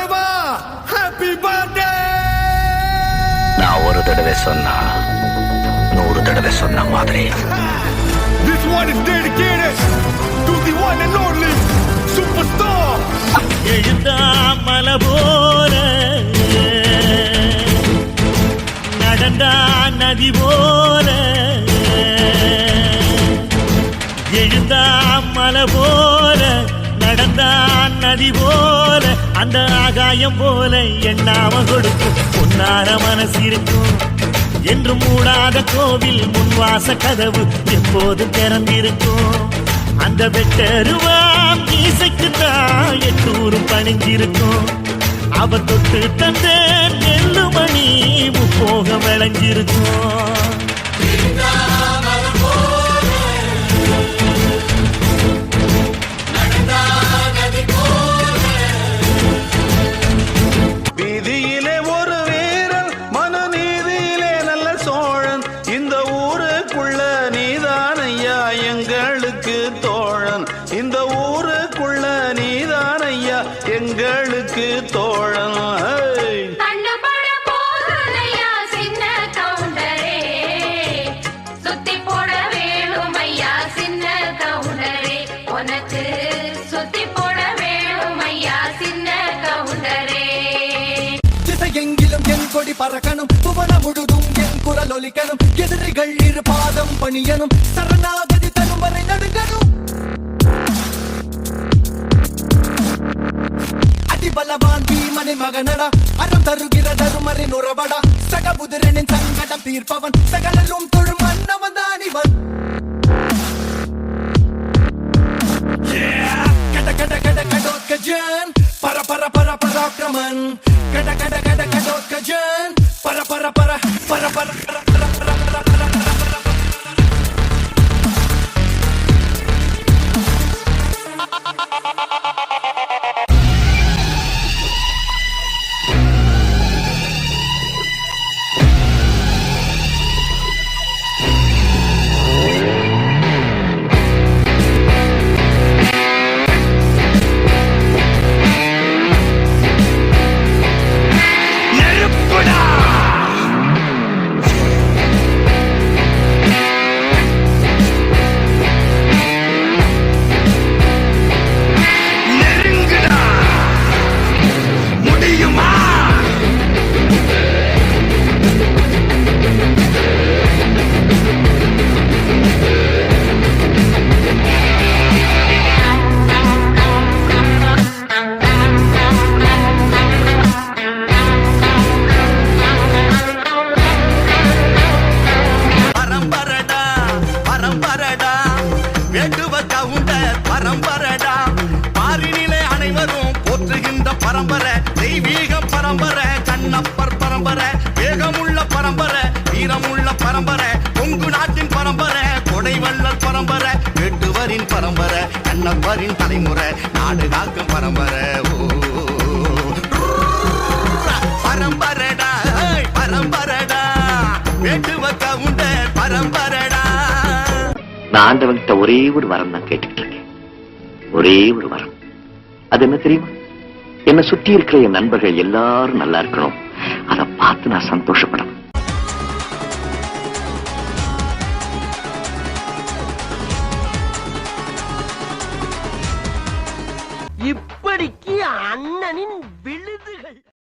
தலைவா happy birthday. நான் ஒரு தடவை சொன்னா 100 தடவை சொன்ன மாதிரி. This one is dedicated to the one and only superstar. எழுந்தாமல போல நடந்தா நதி போல எழுந்தாமல போல நடந்தா நதி போல அந்த ஆகாயம் போல எண்ணாம கொடுக்கும் பொன்னார மனசு இருக்கும் என்று மூடாத கோவில் முன்வாச கதவு எப்போதும் திறந்திருக்கும் அந்த வெட்டருவாம் இசைக்கு தான் 800 பணிஞ்சிருக்கும் அவ தொட்டு தந்த நெல்லுமணி முப்போக விளைஞ்சிருக்கும் இந்த ஊருக்குள்ள நீதான் ஐயா எங்களுக்கு தோழன். எங்கிலும் என் கொடி பறக்கணும், புவன முழுதும் என் குரல் ஒலிக்கணும், எதிரிகள் இரு பாதம் பணியணும், சரணாகதி தரும் வரை நடுங்கணும். அடிபலவான் பீமனை மகனடா, அறம் தருகிற தருமரின் உறவடா, சகபுதிரனின் சங்கடம் தீர்ப்பவன், சகலரும் தொழும் மன்னவன் தானிவன். கட கட கட கடோத்கஜன் பர பர பர பராக்கிரமன், கட கட கட கடோத்கஜன் பர பர பர பர பர பர பர பர பர. பரம்பரை தெய்வீக பரம்பரை, கண்ணப்பர் பரம்பரை, வேகமுள்ள பரம்பரை, வீரமுள்ள பரம்பரை, கொங்கு நாட்டின் பரம்பரை, கொடைவள்ளல் பரம்பரை, வேட்டுவரின் பரம்பரை, கண்ணப்பரின் தலைமுறை, நாடு காக்கும் பரம்பரை. பரம்பரடா பரம்பரடா வேட்டுவ கவுண்ட பரம்பரடா. நான் ஆண்டவன்கிட்ட ஒரே ஒரு வரம் தான் கேட்டுக்கிட்டு இருக்கேன், ஒரே ஒரு வரம். அது என்ன தெரியுமா? என்னை சுத்தி இருக்கிற என் நண்பர்கள் எல்லாரும் நல்லா இருக்கணும், அதை பார்த்து நான் சந்தோஷப்படணும். இப்படிக்கு அண்ணனின் விழுதுகள்.